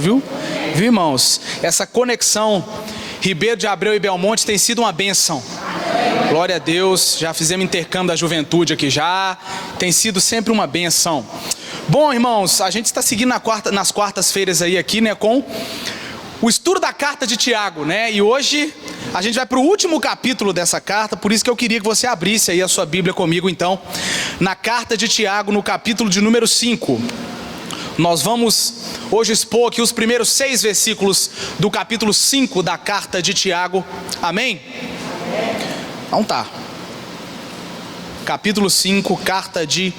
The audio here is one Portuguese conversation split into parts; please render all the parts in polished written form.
viu? Viu, irmãos? Essa conexão Ribeiro de Abreu e Belmonte tem sido uma bênção. Glória a Deus, já fizemos intercâmbio da juventude aqui já, tem sido sempre uma bênção. Bom, irmãos, a gente está seguindo nas quartas-feiras aí aqui, né, com o estudo da carta de Tiago, né, e hoje a gente vai para o último capítulo dessa carta, por isso que eu queria que você abrisse aí a sua Bíblia comigo então, na carta de Tiago, no capítulo de número 5. Nós vamos hoje expor aqui os primeiros 6 versículos do capítulo 5 da carta de Tiago, amém? Então tá, capítulo 5, carta de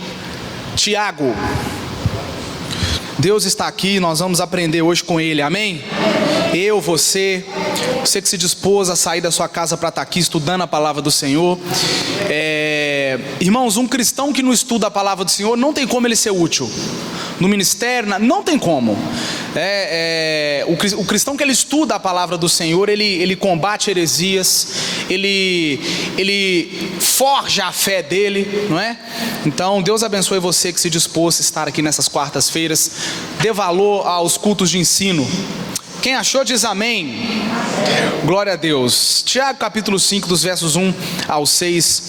Tiago. Deus está aqui, nós vamos aprender hoje com Ele, amém? Eu, você que se dispôs a sair da sua casa para estar aqui estudando a palavra do Senhor. Irmãos, um cristão que não estuda a palavra do Senhor, não tem como ele ser útil no ministério, não tem como. O cristão que ele estuda a palavra do Senhor, ele combate heresias, ele forja a fé dele, não é? Então Deus abençoe você que se dispôs a estar aqui nessas quartas-feiras. Dê valor aos cultos de ensino. Quem achou diz amém. Glória a Deus. Tiago capítulo 5 dos versos 1 ao 6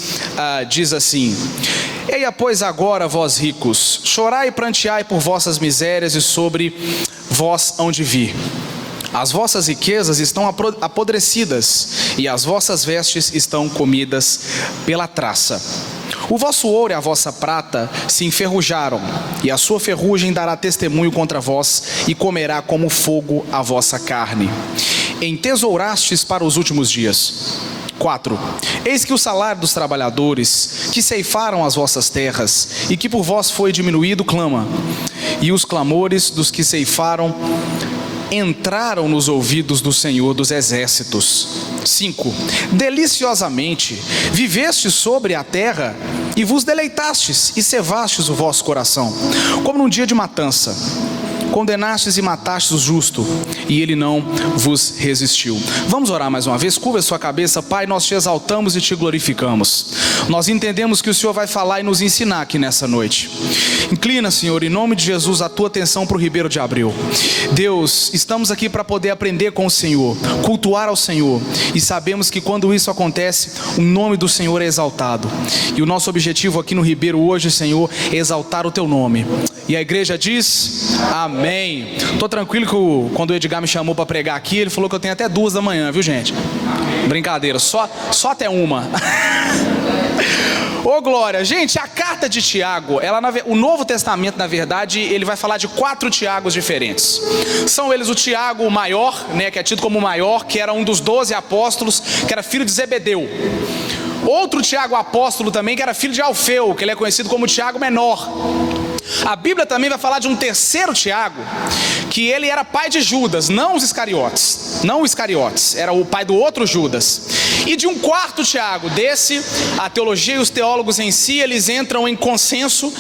diz assim: Eia, pois agora, vós ricos, chorai e pranteai por vossas misérias, e sobre vós hão de vir. As vossas riquezas estão apodrecidas, e as vossas vestes estão comidas pela traça. O vosso ouro e a vossa prata se enferrujaram, e a sua ferrugem dará testemunho contra vós, e comerá como fogo a vossa carne. Entesourastes para os últimos dias. 4. Eis que o salário dos trabalhadores que ceifaram as vossas terras e que por vós foi diminuído clama, e os clamores dos que ceifaram entraram nos ouvidos do Senhor dos exércitos. 5. Deliciosamente vivestes sobre a terra e vos deleitastes e cevastes o vosso coração, como num dia de matança. Condenastes e matastes o justo, e ele não vos resistiu. Vamos orar mais uma vez. Curva a sua cabeça. Pai, nós te exaltamos e te glorificamos. Nós entendemos que o Senhor vai falar e nos ensinar aqui nessa noite. Inclina, Senhor, em nome de Jesus, a tua atenção para o Ribeiro de Abreu. Deus, estamos aqui para poder aprender com o Senhor, cultuar ao Senhor, e sabemos que quando isso acontece, o nome do Senhor é exaltado. E o nosso objetivo aqui no Ribeiro hoje, Senhor, é exaltar o teu nome. E a igreja diz amém. Estou tranquilo que quando o Edgar me chamou para pregar aqui, ele falou que eu tenho até 2 da manhã, viu, gente? Brincadeira, só até 1. Ô glória, gente, a carta de Tiago, o Novo Testamento, na verdade, ele vai falar de 4 Tiagos diferentes. São eles o Tiago maior, né, que é tido como o maior, que era um dos 12 apóstolos, que era filho de Zebedeu. Outro Tiago apóstolo também, que era filho de Alfeu, que ele é conhecido como Tiago menor. A Bíblia também vai falar de um terceiro Tiago, que ele era pai de Judas, não os Iscariotes, era o pai do outro Judas. E de um quarto Tiago, desse, a teologia e os teólogos em si, eles entram em consenso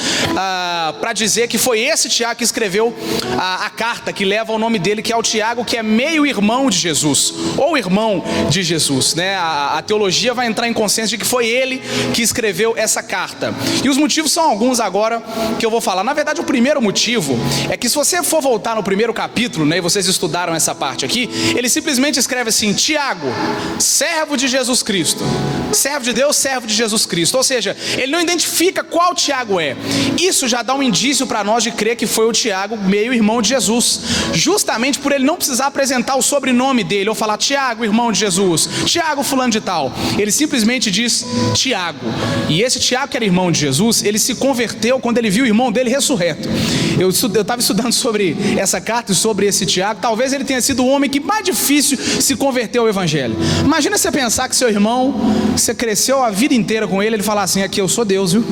para dizer que foi esse Tiago que escreveu a carta, que leva o nome dele, que é o Tiago, que é meio irmão de Jesus, ou irmão de Jesus, né? A teologia vai entrar em consenso de que foi ele que escreveu essa carta. E os motivos são alguns agora que eu vou falar. Na verdade, o primeiro motivo é que se você for voltar no primeiro capítulo, né, e vocês estudaram essa parte aqui, ele simplesmente escreve assim: Tiago, servo de Jesus Cristo, servo de Deus, servo de Jesus Cristo. Ou seja, ele não identifica qual Tiago é. Isso já dá um indício para nós de crer que foi o Tiago, meio irmão de Jesus, justamente por ele não precisar apresentar o sobrenome dele, ou falar Tiago, irmão de Jesus, Tiago fulano de tal. Ele simplesmente diz Tiago. E esse Tiago, que era irmão de Jesus, ele se converteu quando ele viu o irmão dele ressurreto. Eu estava estudando sobre essa carta e sobre esse Tiago. Talvez ele tenha sido o homem que mais difícil se converteu ao evangelho. Imagina você pensar que seu irmão, você cresceu a vida inteira com ele falar assim: aqui eu sou Deus, viu?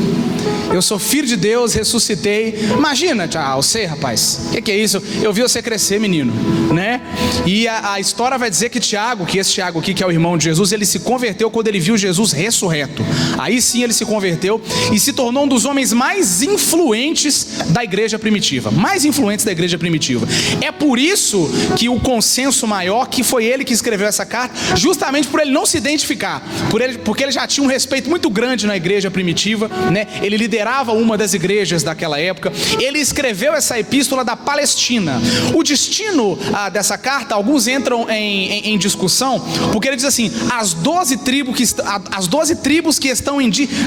Eu sou filho de Deus, ressuscitei. Imagina, você, rapaz, o que é isso? Eu vi você crescer, menino, né? E a história vai dizer que Tiago, que esse Tiago aqui, que é o irmão de Jesus, ele se converteu quando ele viu Jesus ressurreto. Aí sim ele se converteu e se tornou um dos homens mais influentes da igreja primitiva. Mais influentes da igreja primitiva. É por isso que o consenso maior, que foi ele que escreveu essa carta, justamente por ele não se identificar, porque ele já tinha um respeito muito grande na igreja primitiva, né? Ele liderava uma das igrejas daquela época. Ele escreveu essa epístola da Palestina. O destino dessa carta, alguns entram em discussão, porque ele diz assim: as 12 tribos que estão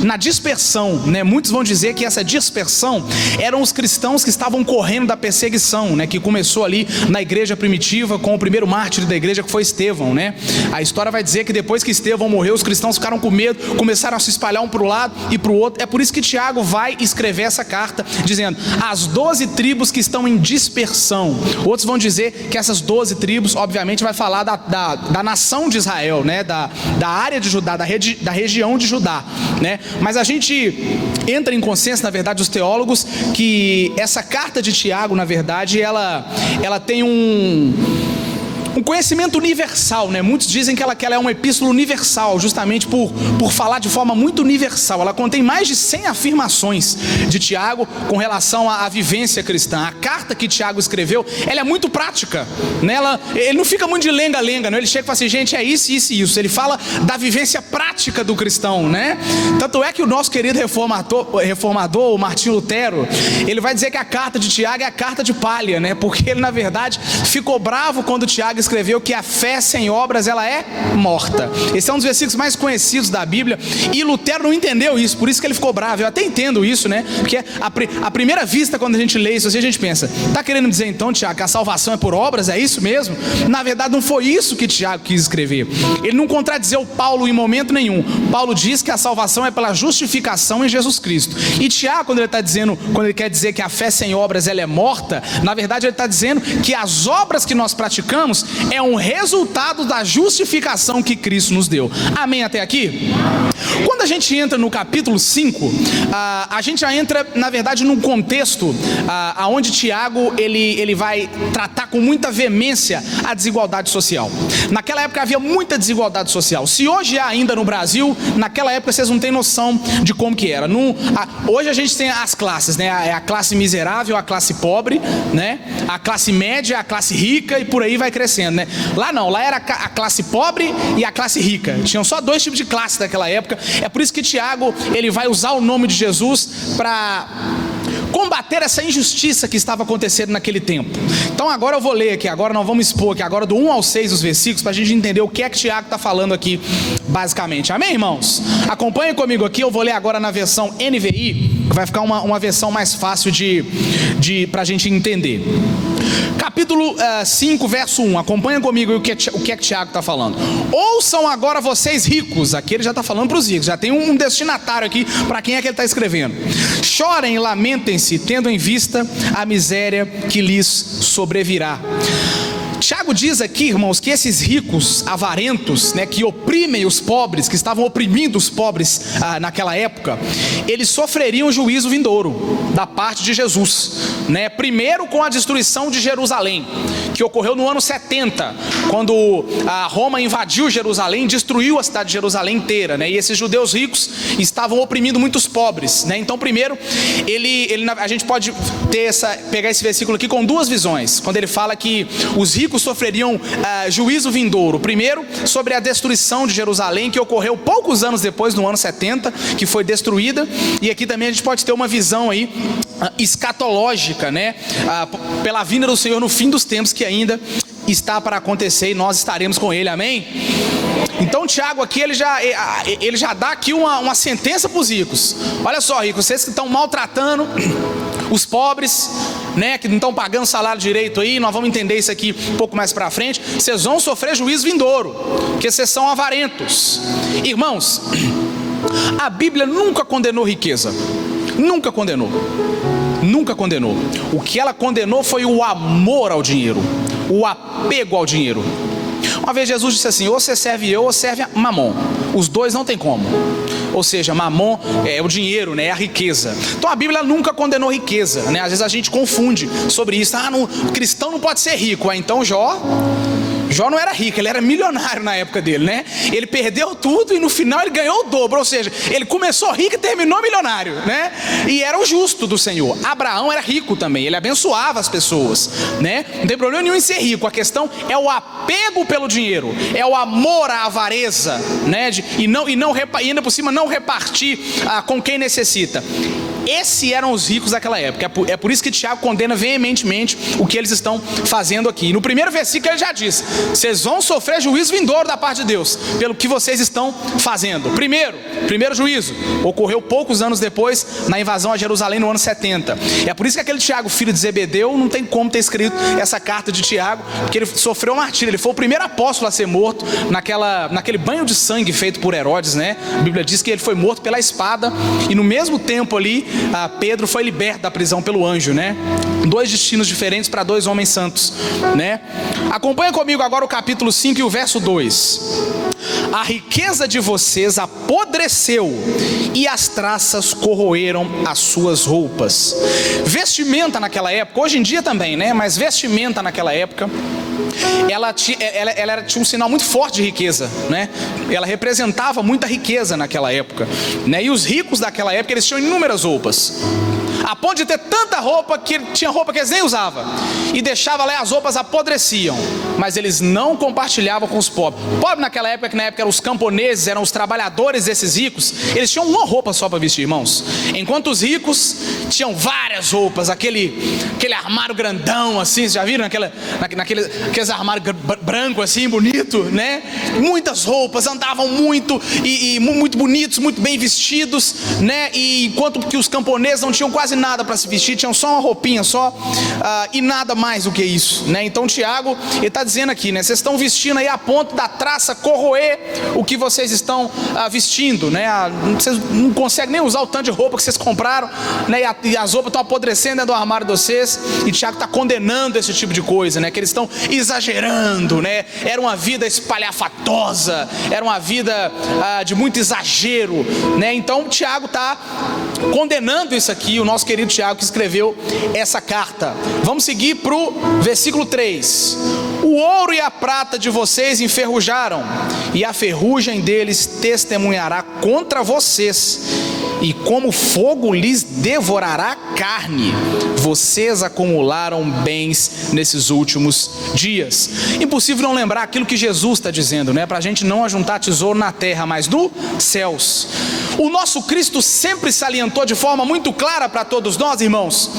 na dispersão, né? Muitos vão dizer que essa dispersão eram os cristãos que estavam correndo da perseguição, né? Que começou ali na igreja primitiva com o primeiro mártir da igreja, que foi Estevão, né? A história vai dizer que depois que Estevão morreu, os cristãos ficaram com medo, começaram a se espalhar um para o lado e para o outro. É por isso que Tiago vai escrever essa carta dizendo: as 12 tribos que estão em dispersão. Outros vão dizer que essas 12 tribos, obviamente, vai falar da nação de Israel, né? Da área de Judá, da região de Judá, né? Mas a gente entra em consenso, na verdade, os teólogos, que essa carta de Tiago, na verdade, ela tem um conhecimento universal, né? Muitos dizem que ela é uma epístola universal, justamente por falar de forma muito universal. Ela contém mais de 100 afirmações de Tiago com relação à vivência cristã. A carta que Tiago escreveu, ela é muito prática, né? Ele não fica muito de lenga-lenga, né? Ele chega e fala assim: gente, é isso, isso e isso. Ele fala da vivência prática do cristão, né? Tanto é que o nosso querido reformador, o Martinho Lutero, ele vai dizer que a carta de Tiago é a carta de palha, né? Porque ele, na verdade, ficou bravo quando Tiago escreveu que a fé sem obras, ela é morta. Esse é um dos versículos mais conhecidos da Bíblia, e Lutero não entendeu isso, por isso que ele ficou bravo. Eu até entendo isso, né? Porque à primeira vista, quando a gente lê isso, a gente pensa: tá querendo dizer então, Tiago, que a salvação é por obras? É isso mesmo? Na verdade, não foi isso que Tiago quis escrever. Ele não contradizeu Paulo em momento nenhum. Paulo diz que a salvação é pela justificação em Jesus Cristo. E Tiago, quando ele quer dizer que a fé sem obras, ela é morta, na verdade ele está dizendo que as obras que nós praticamos é um resultado da justificação que Cristo nos deu. Amém até aqui? Quando a gente entra no capítulo 5, a gente já entra, na verdade, num contexto onde Tiago ele vai tratar com muita veemência a desigualdade social. Naquela época havia muita desigualdade social. Se hoje há ainda no Brasil, naquela época vocês não têm noção de como que era. Hoje a gente tem as classes, né? A classe miserável, a classe pobre, né? A classe média, a classe rica, e por aí vai crescendo, né? Lá não, lá era a classe pobre e a classe rica. Tinham só dois tipos de classe naquela época. É por isso que Tiago, ele vai usar o nome de Jesus para combater essa injustiça que estava acontecendo naquele tempo. Então agora eu vou ler aqui, agora nós vamos expor aqui, agora do 1 ao 6 os versículos, para a gente entender o que é que Tiago está falando aqui, basicamente. Amém, irmãos? Acompanhem comigo aqui, eu vou ler agora na versão NVI, que vai ficar uma versão mais fácil para a gente entender. Capítulo 5, verso 1, acompanha comigo o que é que Tiago está falando. Ouçam agora vocês ricos, aqui ele já está falando para os ricos, já tem um destinatário aqui para quem é que ele está escrevendo. Chorem e lamentem-se, tendo em vista a miséria que lhes sobrevirá. Tiago diz aqui, irmãos, que esses ricos avarentos, né, que oprimem os pobres, que estavam oprimindo os pobres naquela época, eles sofreriam juízo vindouro da parte de Jesus, né? Primeiro com a destruição de Jerusalém, que ocorreu no ano 70, quando Roma invadiu Jerusalém, destruiu a cidade de Jerusalém inteira, né? E esses judeus ricos estavam oprimindo muitos pobres, né? Então primeiro, a gente pode pegar esse versículo aqui com duas visões, quando ele fala que os ricos sofreriam juízo vindouro. Primeiro, sobre a destruição de Jerusalém, que ocorreu poucos anos depois, no ano 70, que foi destruída. E aqui também a gente pode ter uma visão aí escatológica, né? Pela vinda do Senhor no fim dos tempos, que ainda está para acontecer, e nós estaremos com ele. Amém? Então Tiago aqui, ele já dá aqui uma sentença para os ricos. Olha só, ricos, vocês que estão maltratando os pobres, né, que não estão pagando salário direito aí, nós vamos entender isso aqui um pouco mais para frente, vocês vão sofrer juízo vindouro, porque vocês são avarentos. Irmãos, a Bíblia nunca condenou riqueza, nunca condenou. O que ela condenou foi o amor ao dinheiro, o apego ao dinheiro. Uma vez Jesus disse assim: ou você serve eu ou serve Mamon, os dois não tem como. Ou seja, Mamon é o dinheiro, né? É a riqueza. Então a Bíblia nunca condenou riqueza, né? Às vezes a gente confunde sobre isso. O cristão não pode ser rico. Então Jó Jó não era rico, ele era milionário na época dele, né? Ele perdeu tudo e no final ele ganhou o dobro, ou seja, ele começou rico e terminou milionário, né? E era o justo do Senhor. Abraão era rico também, ele abençoava as pessoas, né? Não tem problema nenhum em ser rico, a questão é o apego pelo dinheiro, é o amor à avareza, né? E ainda por cima não repartir com quem necessita. Esses eram os ricos daquela época. É por isso que Tiago condena veementemente o que eles estão fazendo aqui. No primeiro versículo ele já diz: vocês vão sofrer juízo vindouro da parte de Deus pelo que vocês estão fazendo. Primeiro juízo ocorreu poucos anos depois, na invasão a Jerusalém no ano 70. É por isso que aquele Tiago, filho de Zebedeu, não tem como ter escrito essa carta de Tiago, porque ele sofreu martírio. Ele foi o primeiro apóstolo a ser morto naquele banho de sangue feito por Herodes, né? A Bíblia diz que ele foi morto pela espada, e no mesmo tempo ali Pedro foi liberto da prisão pelo anjo, né? 2 destinos diferentes para 2 homens santos, né? Acompanha comigo agora o capítulo 5 e o verso 2. A riqueza de vocês apodreceu e as traças corroeram as suas roupas. Vestimenta naquela época, hoje em dia também, né? Mas vestimenta naquela época, ela tinha um sinal muito forte de riqueza, né? Ela representava muita riqueza naquela época, né? E os ricos daquela época, eles tinham inúmeras roupas, a ponto de ter tanta roupa que tinha roupa que eles nem usavam, e deixava lá, as roupas apodreciam, mas eles não compartilhavam com os pobres. Pobre naquela época, que na época eram os camponeses, eram os trabalhadores desses ricos, eles tinham uma roupa só para vestir, irmãos, enquanto os ricos tinham várias roupas, aquele armário grandão assim, vocês já viram? Aqueles armários branco assim, bonito, né? Muitas roupas, andavam muito, e muito bonitos, muito bem vestidos, né? E enquanto que os camponeses não tinham quase nada para se vestir, tinham só uma roupinha só, e nada mais do que isso, né? Então Tiago, ele está dizendo aqui, né? Vocês estão vestindo aí a ponto da traça corroer o que vocês estão vestindo, né? Vocês não conseguem nem usar o tanto de roupa que vocês compraram, né? E as roupas estão apodrecendo dentro do armário de vocês, e Tiago está condenando esse tipo de coisa, né? Que eles estão exagerando, né? Era uma vida espalhafatosa, era uma vida de muito exagero, né? Então Tiago está condenando isso aqui, o nosso querido Tiago que escreveu essa carta. Vamos seguir para o versículo 3. O ouro e a prata de vocês enferrujaram, e a ferrugem deles testemunhará contra vocês, e como fogo lhes devorará a carne. Vocês acumularam bens nesses últimos dias. Impossível não lembrar aquilo que Jesus está dizendo, né? Para a gente não ajuntar tesouro na terra, mas nos céus. O nosso Cristo sempre salientou de forma muito clara para todos nós, irmãos,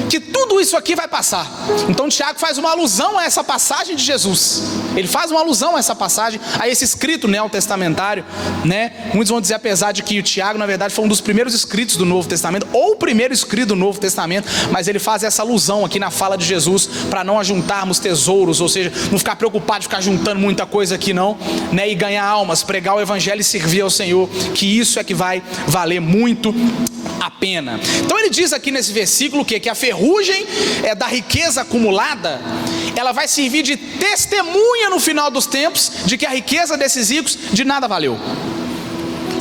que tudo isso aqui vai passar. Então Tiago faz uma alusão a essa passagem de Jesus. Ele faz uma alusão a essa passagem, a esse escrito neotestamentário, né? Muitos vão dizer, apesar de que o Tiago na verdade foi um dos primeiros escritos do Novo Testamento, ou o primeiro escrito do Novo Testamento, mas ele faz essa alusão aqui na fala de Jesus, para não ajuntarmos tesouros, ou seja, não ficar preocupado de ficar juntando muita coisa aqui não, né? E ganhar almas, pregar o evangelho e servir ao Senhor, que isso é que vai valer muito a pena. Então ele diz aqui nesse versículo que a ferrugem da riqueza acumulada, ela vai servir de testemunha no final dos tempos de que a riqueza desses ricos de nada valeu.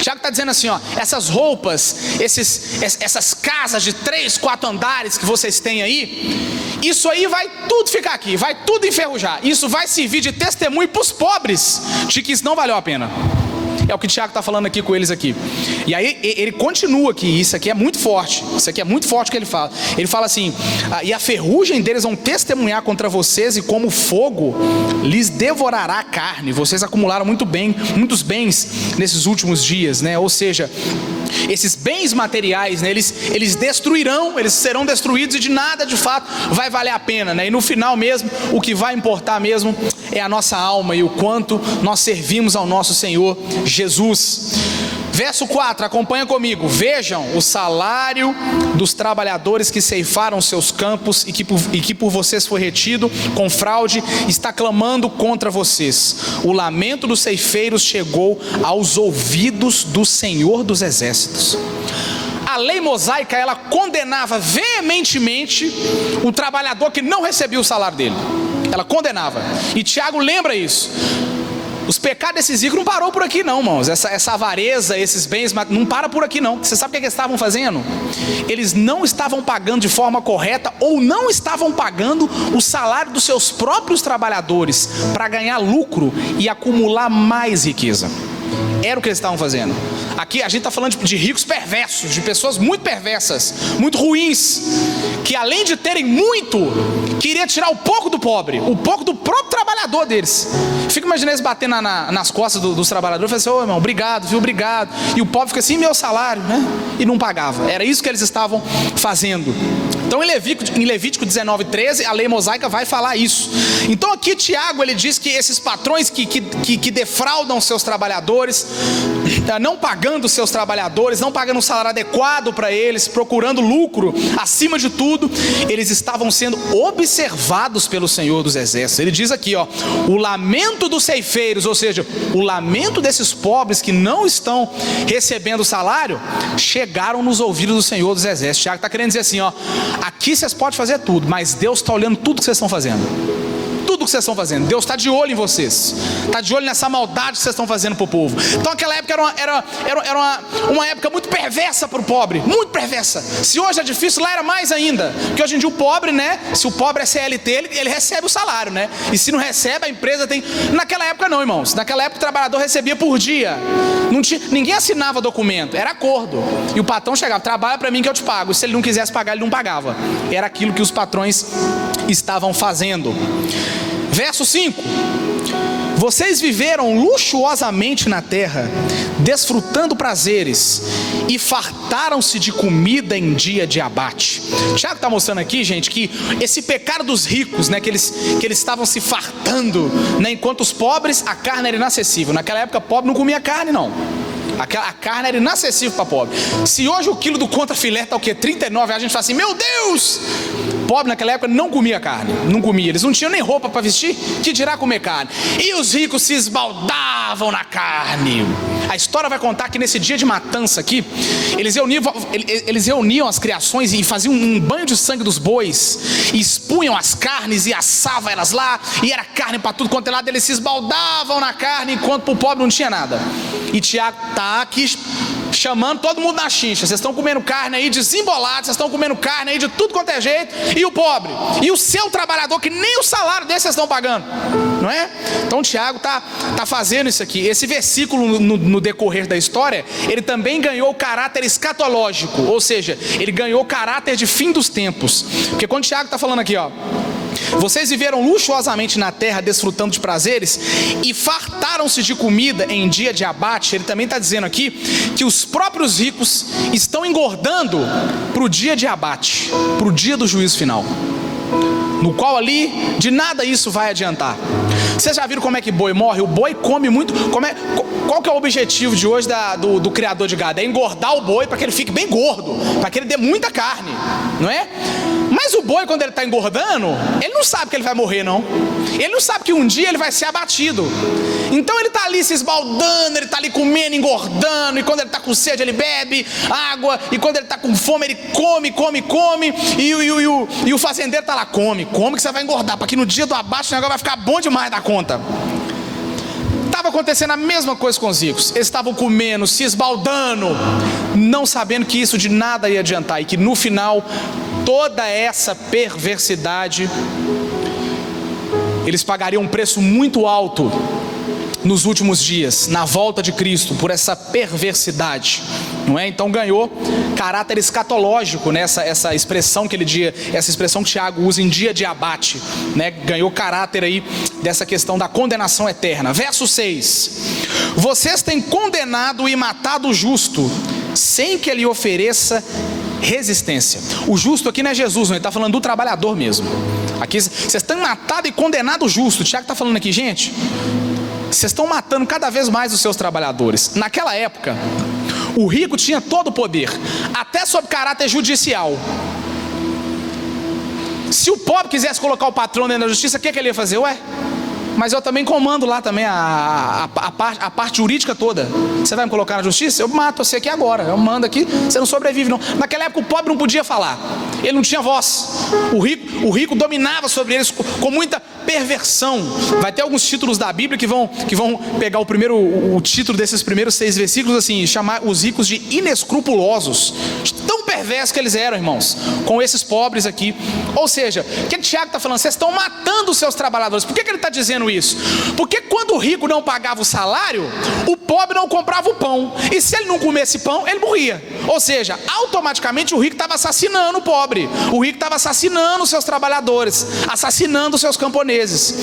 Tiago está dizendo assim, ó, essas roupas, essas casas de 3, 4 andares que vocês têm aí, isso aí vai tudo ficar aqui, vai tudo enferrujar. Isso vai servir de testemunho para os pobres de que isso não valeu a pena. É o que o Tiago está falando aqui com eles aqui. E aí ele continua aqui, isso aqui é muito forte. Isso aqui é muito forte o que ele fala. Ele fala assim, e a ferrugem deles vão testemunhar contra vocês, e como fogo lhes devorará a carne. Vocês acumularam muitos bens nesses últimos dias, né? Ou seja, esses bens materiais, né, eles destruirão, eles serão destruídos, e de nada de fato vai valer a pena, né? E no final mesmo, o que vai importar mesmo é a nossa alma e o quanto nós servimos ao nosso Senhor Jesus. Verso 4, acompanha comigo. Vejam, o salário dos trabalhadores que ceifaram seus campos e que por vocês foi retido com fraude, está clamando contra vocês. O lamento dos ceifeiros chegou aos ouvidos do Senhor dos Exércitos. A lei mosaica, ela condenava veementemente o trabalhador que não recebia o salário dele. Ela condenava. E Tiago lembra isso. Os pecados desses ricos não parou por aqui não, irmãos. Essa avareza, esses bens, não para por aqui não. Você sabe o que eles estavam fazendo? Eles não estavam pagando de forma correta, ou não estavam pagando o salário dos seus próprios trabalhadores para ganhar lucro e acumular mais riqueza. Era o que eles estavam fazendo. Aqui a gente está falando de ricos perversos, de pessoas muito perversas, muito ruins, que além de terem muito, queria tirar o pouco do pobre, o pouco do próprio trabalhador deles. Fica imaginando eles batendo nas costas dos trabalhadores, falando assim: ô irmão, obrigado, viu, obrigado. E o pobre fica assim: meu salário, né? E não pagava. Era isso que eles estavam fazendo. Então em Levítico 19:13, a lei mosaica vai falar isso. Então aqui Tiago, ele diz que esses patrões que defraudam seus trabalhadores, não pagando seus trabalhadores, não pagando um salário adequado para eles, procurando lucro acima de tudo, eles estavam sendo observados pelo Senhor dos Exércitos. Ele diz aqui, ó, o lamento dos ceifeiros, ou seja, o lamento desses pobres que não estão recebendo salário, chegaram nos ouvidos do Senhor dos Exércitos. Tiago está querendo dizer assim, ó, aqui vocês podem fazer tudo, mas Deus está olhando tudo que vocês estão fazendo. Tudo que vocês estão fazendo, Deus está de olho em vocês, está de olho nessa maldade que vocês estão fazendo para o povo. Então aquela época era uma época muito perversa para o pobre, muito perversa. Se hoje é difícil, lá era mais ainda, porque hoje em dia o pobre, né, se o pobre é CLT, ele recebe o salário, né, e se não recebe, a empresa tem. Naquela época não, irmãos, naquela época o trabalhador recebia por dia, não tinha, ninguém assinava documento, era acordo, e o patrão chegava: trabalha para mim que eu te pago, e se ele não quisesse pagar, ele não pagava. Era aquilo que os patrões estavam fazendo. Verso 5: vocês viveram luxuosamente na terra, desfrutando prazeres, e fartaram-se de comida em dia de abate. Tiago está mostrando aqui, gente, que esse pecado dos ricos, né, que eles estavam se fartando, né, enquanto os pobres, a carne era inacessível. Naquela época, pobre não comia carne, não. A carne era inacessível para pobre. Se hoje o quilo do contrafilé está o quê? 39, a gente fala assim: meu Deus! Pobre naquela época não comia carne, não comia. Eles não tinham nem roupa para vestir, que dirá comer carne. E os ricos se esbaldavam na carne. A história vai contar que nesse dia de matança aqui, eles reuniam as criações e faziam um banho de sangue dos bois, e expunham as carnes e assavam elas lá, e era carne para tudo quanto é lado. Eles se esbaldavam na carne, enquanto para o pobre não tinha nada. E Tiago está aqui chamando todo mundo na chincha: vocês estão comendo carne aí desembolado, vocês estão comendo carne aí de tudo quanto é jeito, e o pobre, e o seu trabalhador, que nem o salário desse vocês estão pagando, não é? Então Tiago tá fazendo isso aqui. Esse versículo no decorrer da história, ele também ganhou caráter escatológico, ou seja, ele ganhou caráter de fim dos tempos, porque quando Tiago está falando aqui, ó, vocês viveram luxuosamente na terra, desfrutando de prazeres, e fartaram-se de comida em dia de abate. Ele também está dizendo aqui que os próprios ricos estão engordando para o dia de abate, para o dia do juízo final, no qual ali de nada isso vai adiantar. Vocês já viram como é que boi morre? O boi come muito. Qual que é o objetivo de hoje do criador de gado? É engordar o boi para que ele fique bem gordo, para que ele dê muita carne, não é? Mas o boi, quando ele está engordando, ele não sabe que ele vai morrer, não. Ele não sabe que um dia ele vai ser abatido. Então ele está ali se esbaldando, ele está ali comendo, engordando. E quando ele está com sede, ele bebe água. E quando ele está com fome, ele come. E o fazendeiro está lá: come que você vai engordar, para que no dia do abate o negócio vai ficar bom demais da conta. Estava acontecendo a mesma coisa com os ricos. Eles estavam comendo, se esbaldando, não sabendo que isso de nada ia adiantar, e que no final toda essa perversidade, eles pagariam um preço muito alto nos últimos dias, na volta de Cristo, por essa perversidade, não é? Então ganhou caráter escatológico, né? Essa expressão que essa expressão que Tiago usa, em dia de abate, né? Ganhou caráter aí dessa questão da condenação eterna. Verso 6: vocês têm condenado e matado o justo, sem que ele ofereça resistência. O justo aqui não é Jesus, não, ele está falando do trabalhador mesmo. Aqui vocês têm matado e condenado o justo. O Tiago está falando aqui: gente, vocês estão matando cada vez mais os seus trabalhadores. Naquela época, o rico tinha todo o poder, até sob caráter judicial. Se o pobre quisesse colocar o patrão dentro da justiça, o que ele ia fazer? mas eu também comando lá também a parte jurídica toda. Você vai me colocar na justiça? Eu mato você aqui agora, eu mando aqui, você não sobrevive não. Naquela época o pobre não podia falar, ele não tinha voz. O rico dominava sobre eles com muita perversão. Vai ter alguns títulos da Bíblia que vão pegar o título desses primeiros 6 versículos assim, chamar os ricos de inescrupulosos. Tão perversos que eles eram, irmãos, com esses pobres aqui. Ou seja, o que Tiago está falando? Vocês estão matando os seus trabalhadores. Por que ele está dizendo isso? Porque quando o rico não pagava o salário, o pobre não comprava o pão, e se ele não comesse pão, ele morria. Ou seja, automaticamente o rico estava assassinando o pobre, o rico estava assassinando os seus trabalhadores, assassinando os seus camponeses.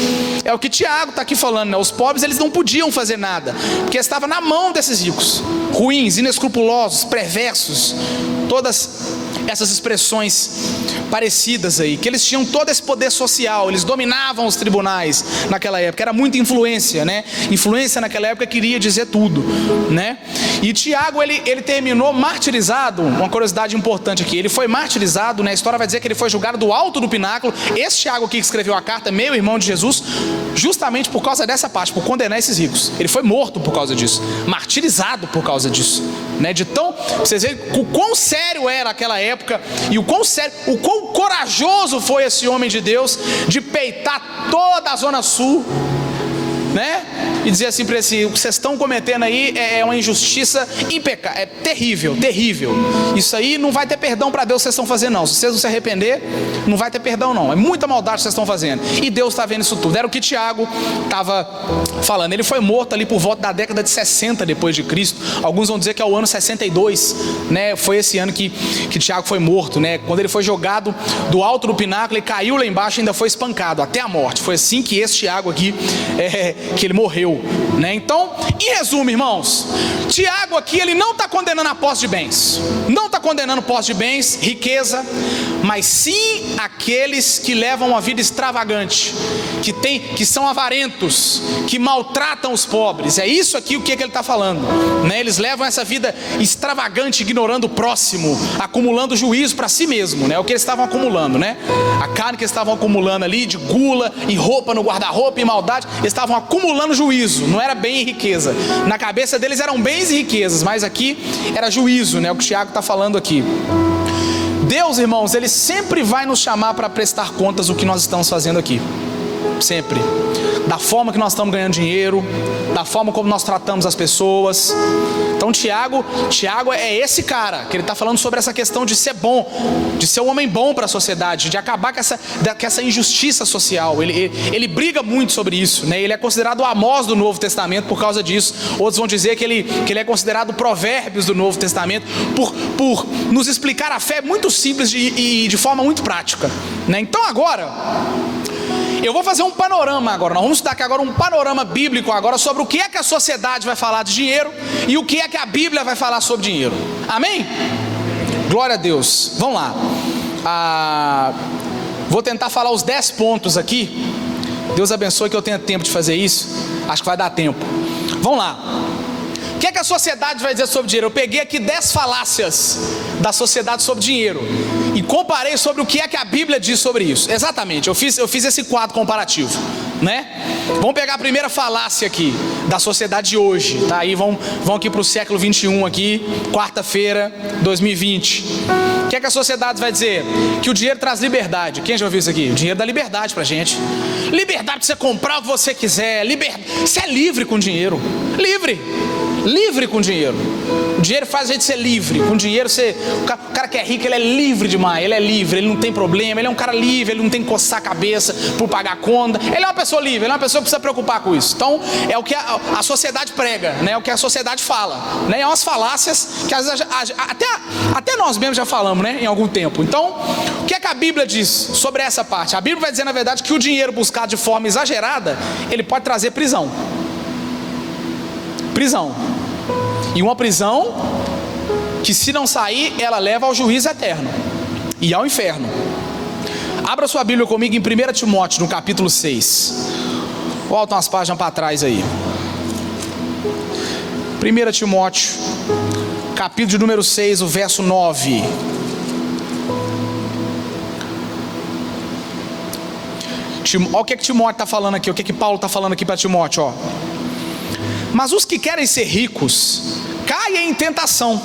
É o que Tiago está aqui falando, né? Os pobres, eles não podiam fazer nada, porque estava na mão desses ricos, ruins, inescrupulosos, perversos, todas essas expressões parecidas aí, que eles tinham todo esse poder social, eles dominavam os tribunais naquela época, era muita influência, né? Influência naquela época queria dizer tudo, né? E Tiago, ele terminou martirizado. Uma curiosidade importante aqui, ele foi martirizado, né? A história vai dizer que ele foi julgado do alto do pináculo. Esse Tiago aqui que escreveu a carta, meio irmão de Jesus, justamente por causa dessa parte, por condenar esses ricos. Ele foi morto por causa disso, martirizado por causa disso, né? De tão, vocês veem o quão sério era aquela época e o quão corajoso foi esse homem de Deus de peitar toda a zona sul, né? E dizer assim para esse, o que vocês estão cometendo aí é uma injustiça impecável, é terrível, terrível. Isso aí não vai ter perdão para Deus, vocês estão fazendo não. Se vocês não se arrepender, não vai ter perdão não. É muita maldade que vocês estão fazendo. E Deus está vendo isso tudo. Era o que Tiago estava falando. Ele foi morto ali por volta da década de 60 depois de Cristo. Alguns vão dizer que é o ano 62, né? Foi esse ano que Tiago foi morto, né? Quando ele foi jogado do alto do pináculo, ele caiu lá embaixo e ainda foi espancado até a morte. Foi assim que esse Tiago aqui, que ele morreu, né? Então, em resumo, irmãos, Tiago aqui, ele não está condenando a posse de bens, não está condenando posse de bens, riqueza, mas sim aqueles que levam uma vida extravagante, que são avarentos, que maltratam os pobres. É isso aqui o que ele está falando, né? Eles levam essa vida extravagante, ignorando o próximo, acumulando juízo para si mesmo, né? O que eles estavam acumulando, né? A carne que eles estavam acumulando ali, de gula e roupa no guarda-roupa e maldade, eles estavam acumulando juízo, não era bem e riqueza. Na cabeça deles eram bens e riquezas, mas aqui era juízo, né? O que o Tiago está falando aqui. Deus, irmãos, Ele sempre vai nos chamar para prestar contas do que nós estamos fazendo aqui. Sempre. Da forma que nós estamos ganhando dinheiro, da forma como nós tratamos as pessoas. Então Tiago é esse cara, que ele está falando sobre essa questão de ser bom, de ser um homem bom para a sociedade, de acabar com essa injustiça social. Ele briga muito sobre isso, né? Ele é considerado o Amós do Novo Testamento por causa disso. Outros vão dizer que ele é considerado Provérbios do Novo Testamento por nos explicar a fé muito simples e de forma muito prática, né? Então agora eu vou fazer um panorama agora. Nós vamos estudar aqui agora um panorama bíblico agora sobre o que é que a sociedade vai falar de dinheiro e o que é que a Bíblia vai falar sobre dinheiro. Amém? Glória a Deus. Vamos lá. Vou tentar falar os 10 pontos aqui. Deus abençoe que eu tenha tempo de fazer isso. Acho que vai dar tempo. Vamos lá. O que é que a sociedade vai dizer sobre dinheiro? Eu peguei aqui 10 falácias da sociedade sobre dinheiro e comparei sobre o que é que a Bíblia diz sobre isso. Exatamente, eu fiz esse quadro comparativo, né? Vamos pegar a primeira falácia aqui da sociedade de hoje, tá? Aí vão aqui para o século 21 aqui, quarta-feira, 2020. O que é que a sociedade vai dizer? Que o dinheiro traz liberdade. Quem já ouviu isso aqui? O dinheiro dá liberdade pra gente. Liberdade pra você comprar o que você quiser. Você é livre com dinheiro. Livre com dinheiro. O dinheiro faz a gente ser livre. Com dinheiro o cara que é rico, ele é livre demais. Ele é livre, ele não tem problema. Ele é um cara livre, ele não tem que coçar a cabeça por pagar conta. Ele é uma pessoa livre, ele é uma pessoa que precisa preocupar com isso. Então é o que a sociedade prega, né? É o que a sociedade fala, né? É umas falácias que às vezes até nós mesmos já falamos, né? Em algum tempo. Então, o que é que a Bíblia diz sobre essa parte? A Bíblia vai dizer, na verdade, que o dinheiro buscado de forma exagerada, ele pode trazer prisão. E uma prisão que, se não sair, ela leva ao juízo eterno e ao inferno. Abra sua Bíblia comigo em 1 Timóteo, no capítulo 6. Volta umas páginas para trás aí. 1 Timóteo, capítulo de número 6, o verso 9. Olha o que Timóteo está falando aqui, o que Paulo está falando aqui para Timóteo, ó. Mas os que querem ser ricos caem em tentação,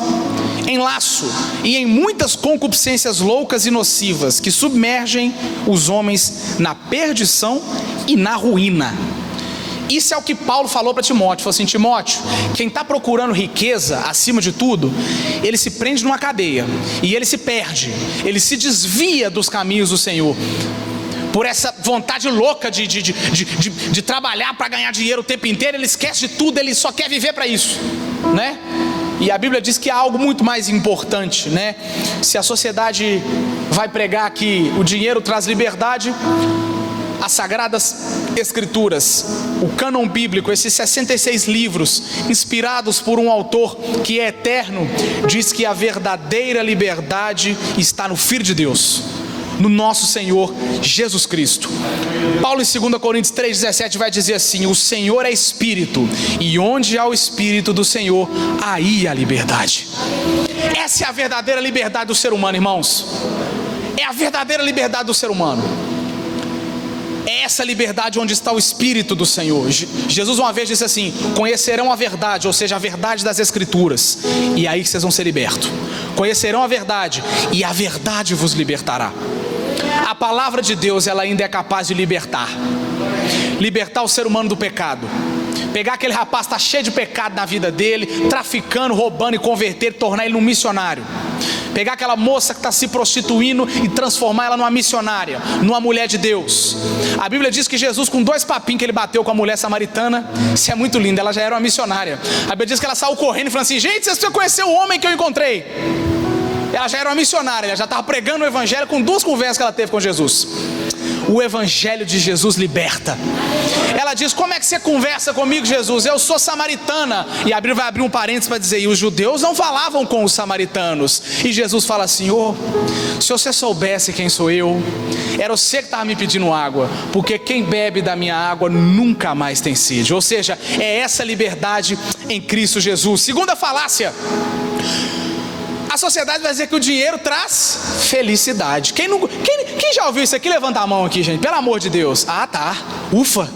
em laço e em muitas concupiscências loucas e nocivas que submergem os homens na perdição e na ruína. Isso é o que Paulo falou para Timóteo. Falou assim: Timóteo, quem está procurando riqueza acima de tudo, ele se prende numa cadeia e ele se perde, ele se desvia dos caminhos do Senhor por essa vontade louca de trabalhar para ganhar dinheiro o tempo inteiro. Ele esquece de tudo, ele só quer viver para isso, né? E a Bíblia diz que há algo muito mais importante, né? Se a sociedade vai pregar que o dinheiro traz liberdade, as Sagradas Escrituras, o cânon bíblico, esses 66 livros, inspirados por um autor que é eterno, diz que a verdadeira liberdade está no Filho de Deus, no nosso Senhor Jesus Cristo. Paulo em 2 Coríntios 3,17 vai dizer assim: o Senhor é Espírito, e onde há o Espírito do Senhor, aí há liberdade. Essa é a verdadeira liberdade do ser humano, irmãos. É a verdadeira liberdade do ser humano. É essa liberdade onde está o Espírito do Senhor. Jesus uma vez disse assim: conhecerão a verdade, ou seja, a verdade das Escrituras, e aí que vocês vão ser libertos. Conhecerão a verdade, e a verdade vos libertará. A palavra de Deus, ela ainda é capaz de libertar o ser humano do pecado. Pegar aquele rapaz que está cheio de pecado na vida dele, traficando, roubando, e converter, tornar ele um missionário. Pegar aquela moça que está se prostituindo e transformar ela numa missionária, numa mulher de Deus. A Bíblia diz que Jesus, com 2 papinhos que ele bateu com a mulher samaritana, isso é muito lindo, ela já era uma missionária. A Bíblia diz que ela saiu correndo e falou assim: gente, vocês precisam conhecer o homem que eu encontrei. Ela já era uma missionária, ela já estava pregando o evangelho com 2 conversas que ela teve com Jesus. O evangelho de Jesus liberta. Ela diz: como é que você conversa comigo, Jesus? Eu sou samaritana. E a Bíblia vai abrir um parênteses para dizer: e os judeus não falavam com os samaritanos. E Jesus fala assim: se você soubesse quem sou eu, era você que estava me pedindo água, porque quem bebe da minha água nunca mais tem sede. Ou seja, é essa liberdade em Cristo Jesus. Segunda falácia: a sociedade vai dizer que o dinheiro traz felicidade. Quem já ouviu isso aqui, levanta a mão aqui, gente, pelo amor de Deus. Ah, tá, ufa.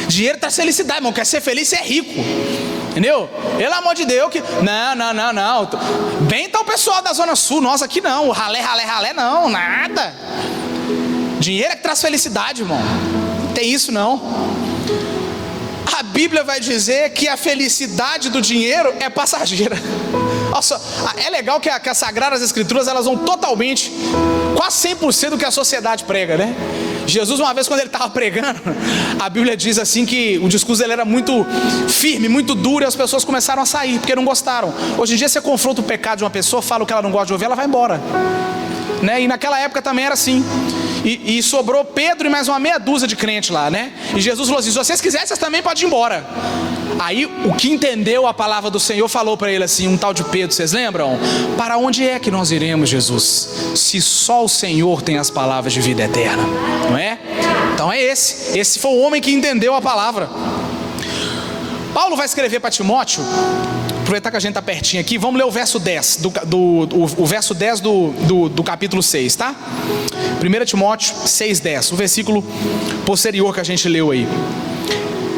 Dinheiro traz felicidade, irmão. Quer ser feliz, você é rico. Entendeu? Pelo amor de Deus, que... Não. Bem tá o pessoal da Zona Sul, nós aqui não. O ralé, não, nada. Dinheiro é que traz felicidade, irmão. Não tem isso não. A Bíblia vai dizer que a felicidade do dinheiro é passageira. Nossa, é legal que as Sagradas Escrituras, elas vão totalmente, quase 100% do que a sociedade prega, né? Jesus, uma vez, quando ele estava pregando, a Bíblia diz assim que o discurso dele era muito firme, muito duro, e as pessoas começaram a sair, porque não gostaram. Hoje em dia você confronta o pecado de uma pessoa, fala o que ela não gosta de ouvir, ela vai embora, né? E naquela época também era assim. E sobrou Pedro e mais uma meia dúzia de crente lá, né? E Jesus falou assim: se vocês quiserem, vocês também podem ir embora. Aí o que entendeu a palavra do Senhor falou para ele assim, um tal de Pedro, vocês lembram? Para onde é que nós iremos, Jesus? Se só o Senhor tem as palavras de vida eterna, não é? Então é esse foi o homem que entendeu a palavra. Paulo vai escrever para Timóteo, aproveitar que a gente está pertinho aqui, vamos ler o verso 10 o verso 10 do capítulo 6, tá? 1 Timóteo 6,10, o versículo posterior que a gente leu aí.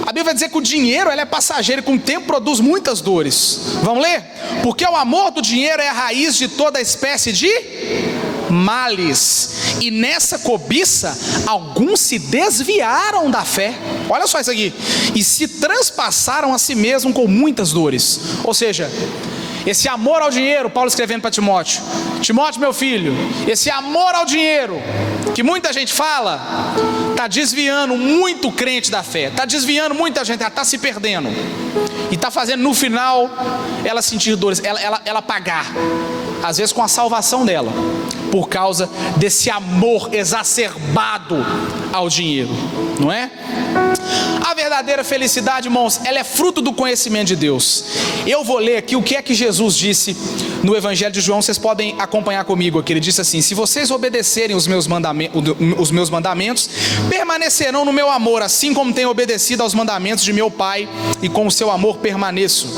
A Bíblia vai dizer que o dinheiro, ele é passageiro e com o tempo produz muitas dores. Vamos ler? Porque o amor do dinheiro é a raiz de toda espécie de males, e nessa cobiça alguns se desviaram da fé. Olha só isso aqui: e se transpassaram a si mesmos com muitas dores. Ou seja, esse amor ao dinheiro, Paulo escrevendo para Timóteo: Timóteo, meu filho, esse amor ao dinheiro que muita gente fala, está desviando muito crente da fé, está desviando muita gente, ela está se perdendo, e está fazendo no final ela sentir dores, ela pagar, às vezes com a salvação dela, por causa desse amor exacerbado ao dinheiro, não é? A verdadeira felicidade, irmãos, ela é fruto do conhecimento de Deus. Eu vou ler aqui o que é que Jesus disse no Evangelho de João, vocês podem acompanhar comigo aqui. Ele disse assim: se vocês obedecerem os meus mandamentos, permanecerão no meu amor, assim como tenho obedecido aos mandamentos de meu Pai, e com o seu amor permaneço.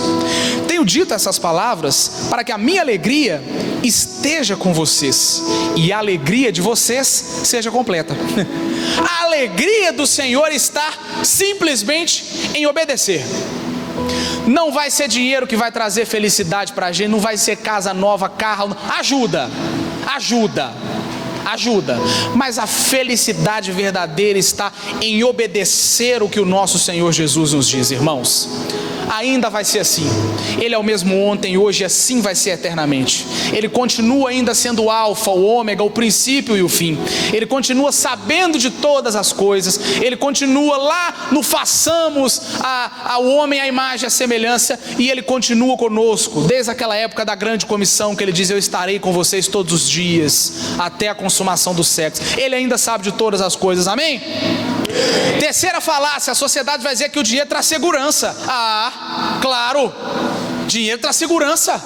Tenho dito essas palavras para que a minha alegria esteja com vocês e a alegria de vocês seja completa. A alegria do Senhor está simplesmente em obedecer. Não vai ser dinheiro que vai trazer felicidade para a gente, não vai ser casa nova, carro, ajuda, mas a felicidade verdadeira está em obedecer o que o nosso Senhor Jesus nos diz, irmãos. Ainda vai ser assim. Ele é o mesmo ontem, hoje, e assim vai ser eternamente. Ele continua ainda sendo o alfa, o ômega, o princípio e o fim. Ele continua sabendo de todas as coisas. Ele continua lá no façamos ao homem a imagem e a semelhança, e Ele continua conosco desde aquela época da grande comissão, que Ele diz: eu estarei com vocês todos os dias até a consumação dos séculos. Ele ainda sabe de todas as coisas, amém? Terceira falácia: a sociedade vai dizer que o dinheiro traz segurança. Claro, dinheiro traz segurança.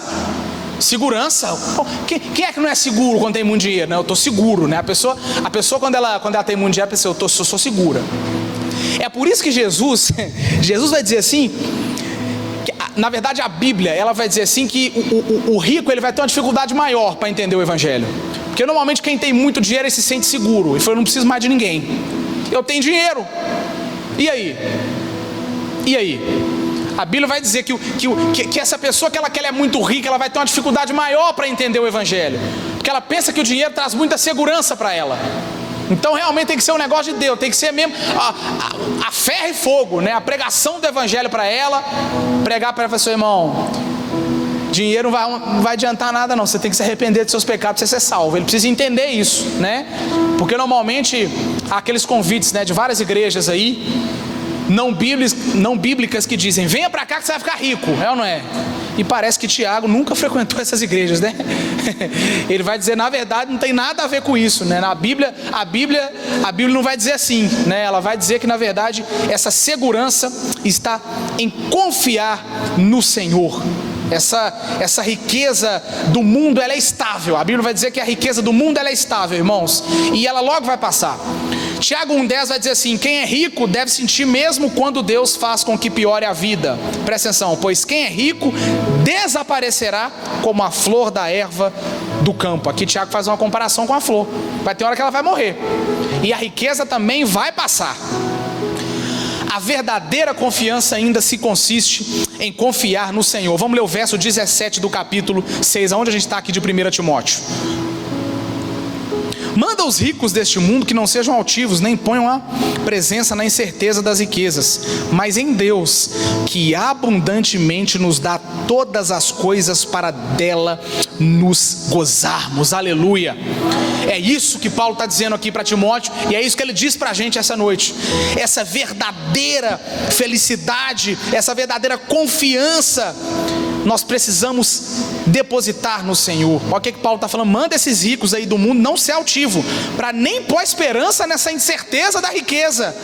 Quem é que não é seguro quando tem muito dinheiro? Eu estou seguro, né? A pessoa quando ela tem muito dinheiro, a pessoa: eu sou segura. É por isso que Jesus vai dizer assim, que, na verdade a Bíblia, ela vai dizer assim, que o rico, ele vai ter uma dificuldade maior para entender o Evangelho. Porque normalmente quem tem muito dinheiro, ele se sente seguro. Ele falou: eu não preciso mais de ninguém, eu tenho dinheiro. E aí? A Bíblia vai dizer que essa pessoa, que ela é muito rica, ela vai ter uma dificuldade maior para entender o Evangelho, porque ela pensa que o dinheiro traz muita segurança para ela. Então realmente tem que ser um negócio de Deus, tem que ser mesmo a ferro e fogo, né? A pregação do Evangelho para ela, pregar para ela: seu irmão, dinheiro não vai adiantar nada não, você tem que se arrepender dos seus pecados para você ser salvo. Ele precisa entender isso, né? Porque normalmente há aqueles convites, né, de várias igrejas aí não bíblicas que dizem: venha para cá que você vai ficar rico, é ou não é? E parece que Tiago nunca frequentou essas igrejas, né? Ele vai dizer: na verdade não tem nada a ver com isso, né? A Bíblia não vai dizer assim, né? Ela vai dizer que na verdade essa segurança está em confiar no Senhor. Essa riqueza do mundo, ela é estável. A Bíblia vai dizer que a riqueza do mundo, ela é estável, irmãos, e ela logo vai passar. Tiago 1,10 vai dizer assim: quem é rico deve sentir mesmo quando Deus faz com que piore a vida. Presta atenção: pois quem é rico desaparecerá como a flor da erva do campo. Aqui Tiago faz uma comparação com a flor. Vai ter hora que ela vai morrer, e a riqueza também vai passar. A verdadeira confiança ainda se consiste em confiar no Senhor. Vamos ler o verso 17 do capítulo 6, aonde a gente está aqui de 1 Timóteo. Manda os ricos deste mundo que não sejam altivos, nem ponham a presença na incerteza das riquezas, mas em Deus, que abundantemente nos dá todas as coisas para dela nos gozarmos. Aleluia! É isso que Paulo está dizendo aqui para Timóteo, e é isso que ele diz para a gente essa noite. Essa verdadeira felicidade, essa verdadeira confiança, nós precisamos depositar no Senhor. Olha o que Paulo está falando: manda esses ricos aí do mundo não ser altivo, para nem pôr esperança nessa incerteza da riqueza,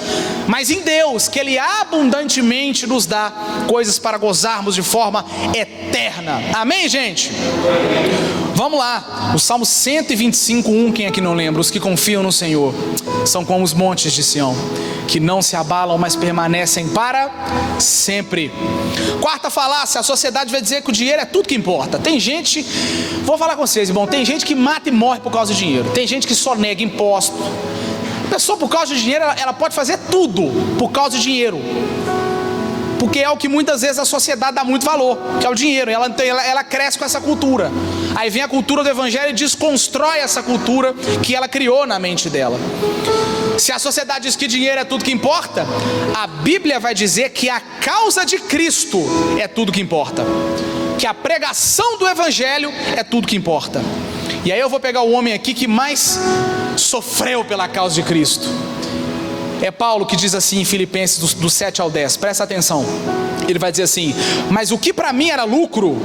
mas em Deus, que Ele abundantemente nos dá coisas para gozarmos de forma eterna. Amém, gente? Vamos lá, o Salmo 125:1, quem aqui não lembra? Os que confiam no Senhor são como os montes de Sião, que não se abalam, mas permanecem para sempre. Quarta falácia: a sociedade vai dizer que o dinheiro é tudo que importa. Tem gente, vou falar com vocês, irmão, tem gente que mata e morre por causa de dinheiro. Tem gente que só nega imposto. A pessoa, por causa de dinheiro, ela pode fazer tudo por causa de dinheiro, porque é o que muitas vezes a sociedade dá muito valor, que é o dinheiro. Ela cresce com essa cultura. Aí vem a cultura do Evangelho e desconstrói essa cultura que ela criou na mente dela. Se a sociedade diz que dinheiro é tudo que importa, a Bíblia vai dizer que a causa de Cristo é tudo que importa, que a pregação do Evangelho é tudo que importa. E aí eu vou pegar o homem aqui que mais sofreu pela causa de Cristo. É Paulo que diz assim em Filipenses do 7 ao 10, presta atenção. Ele vai dizer assim: mas o que para mim era lucro,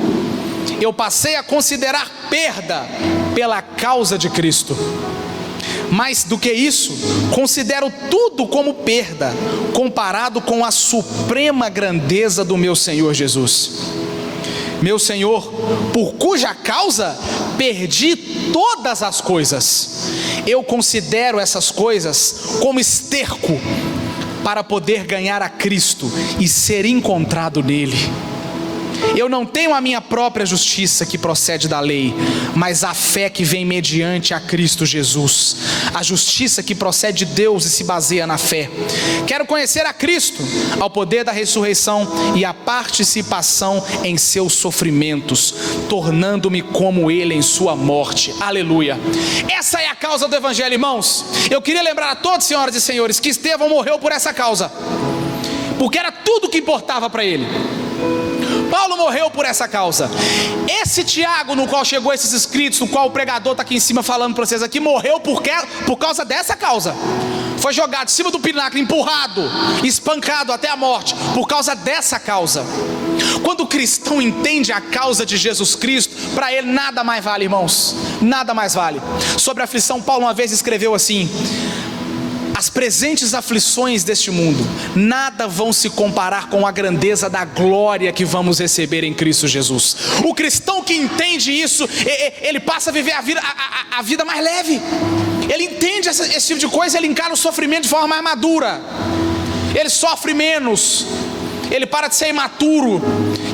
eu passei a considerar perda pela causa de Cristo. Mais do que isso, considero tudo como perda, comparado com a suprema grandeza do meu Senhor Jesus. Meu Senhor, por cuja causa perdi todas as coisas. Eu considero essas coisas como esterco para poder ganhar a Cristo e ser encontrado nele. Eu não tenho a minha própria justiça que procede da lei, mas a fé que vem mediante a Cristo Jesus. A justiça que procede de Deus e se baseia na fé. Quero conhecer a Cristo, ao poder da ressurreição e a participação em seus sofrimentos, tornando-me como Ele em sua morte. Aleluia. Essa é a causa do Evangelho, irmãos. Eu queria lembrar a todos, senhoras e senhores, que Estevão morreu por essa causa, porque era tudo o que importava para ele. Paulo morreu por essa causa. Esse Tiago, no qual chegou esses escritos, no qual o pregador está aqui em cima falando para vocês aqui, morreu por causa dessa causa. Foi jogado de cima do pináculo, empurrado, espancado até a morte, por causa dessa causa. Quando o cristão entende a causa de Jesus Cristo, para ele nada mais vale, irmãos. Nada mais vale. Sobre a aflição, Paulo uma vez escreveu assim: as presentes aflições deste mundo nada vão se comparar com a grandeza da glória que vamos receber em Cristo Jesus. O cristão que entende isso, ele passa a viver a vida mais leve. Ele entende esse tipo de coisa, ele encara o sofrimento de forma mais madura. Ele sofre menos, ele para de ser imaturo.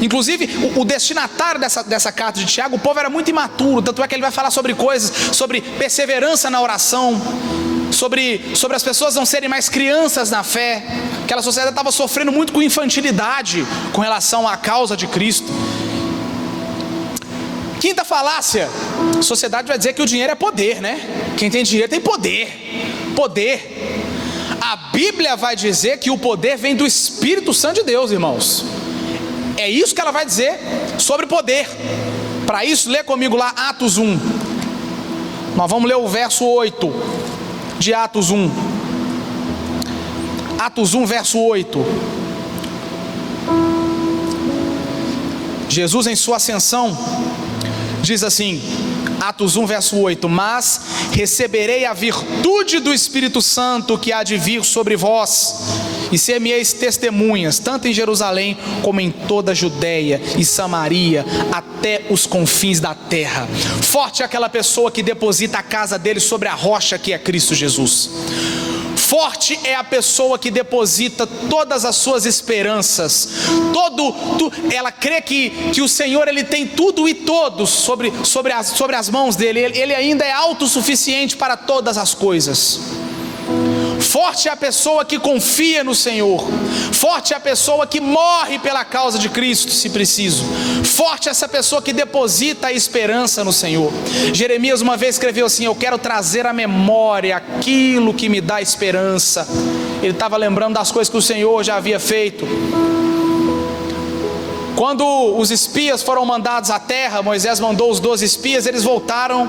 Inclusive o destinatário dessa carta de Tiago, o povo era muito imaturo. Tanto é que ele vai falar sobre coisas, sobre perseverança na oração, sobre as pessoas não serem mais crianças na fé. Aquela sociedade estava sofrendo muito com infantilidade com relação à causa de Cristo. Quinta falácia: a sociedade vai dizer que o dinheiro é poder, né? Quem tem dinheiro tem poder. Poder. A Bíblia vai dizer que o poder vem do Espírito Santo de Deus, irmãos. É isso que ela vai dizer sobre poder. Para isso, lê comigo lá Atos 1. Nós vamos ler o verso 8 de Atos 1. Atos 1, verso 8. Jesus em sua ascensão diz assim, Atos 1, verso 8: mas receberei a virtude do Espírito Santo que há de vir sobre vós, e ser-me-eis testemunhas, tanto em Jerusalém como em toda a Judeia e Samaria, até os confins da terra. Forte é aquela pessoa que deposita a casa dele sobre a rocha que é Cristo Jesus. Forte é a pessoa que deposita todas as suas esperanças, ela crê que o Senhor, Ele tem tudo e todos sobre as mãos dele. Ele ainda é autossuficiente para todas as coisas. Forte é a pessoa que confia no Senhor. Forte é a pessoa que morre pela causa de Cristo, se preciso. Forte é essa pessoa que deposita a esperança no Senhor. Jeremias uma vez escreveu assim: eu quero trazer à memória aquilo que me dá esperança. Ele estava lembrando das coisas que o Senhor já havia feito. Quando os espias foram mandados à terra, Moisés mandou os 12 espias, eles voltaram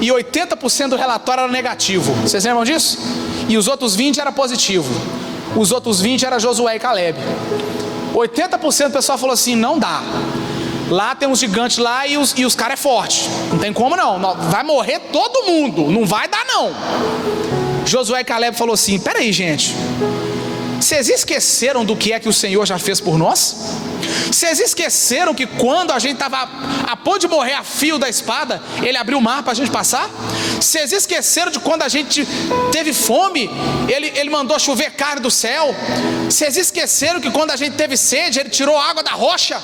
e 80% do relatório era negativo. Vocês lembram disso? E os outros 20 era positivo. Os outros 20 era Josué e Calebe. 80% do pessoal falou assim: não dá. Lá tem uns gigantes lá e os caras é forte. Não tem como não. Vai morrer todo mundo. Não vai dar não. Josué e Calebe falou assim: peraí, gente, vocês esqueceram do que é que o Senhor já fez por nós? Vocês esqueceram que quando a gente estava a ponto de morrer a fio da espada, Ele abriu o mar para a gente passar? Vocês esqueceram de quando a gente teve fome, Ele mandou chover carne do céu? Vocês esqueceram que quando a gente teve sede, Ele tirou a água da rocha?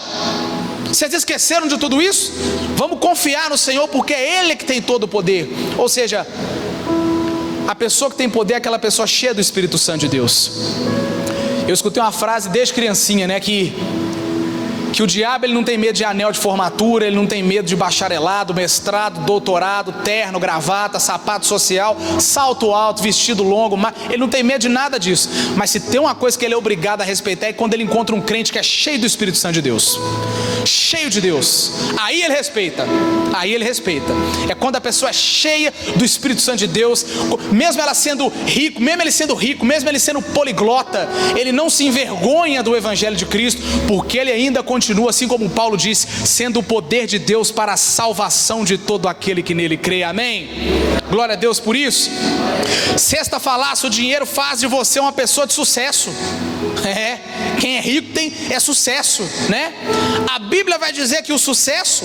Vocês esqueceram de tudo isso? Vamos confiar no Senhor, porque é Ele que tem todo o poder. Ou seja, a pessoa que tem poder é aquela pessoa cheia do Espírito Santo de Deus. Eu escutei uma frase desde criancinha, né, que o diabo, ele não tem medo de anel de formatura, ele não tem medo de bacharelado, mestrado, doutorado, terno, gravata, sapato social, salto alto, vestido longo, ele não tem medo de nada disso. Mas se tem uma coisa que ele é obrigado a respeitar, é quando ele encontra um crente que é cheio do Espírito Santo de Deus, cheio de Deus. Aí ele respeita. É quando a pessoa é cheia do Espírito Santo de Deus, mesmo ela sendo rico, mesmo ele sendo poliglota, ele não se envergonha do Evangelho de Cristo, porque ele ainda continua, assim como Paulo disse, sendo o poder de Deus para a salvação de todo aquele que nele crê. Amém? Glória a Deus por isso. Sexta falácia: o dinheiro faz de você uma pessoa de sucesso. Quem é rico é sucesso, né? A Bíblia vai dizer que o sucesso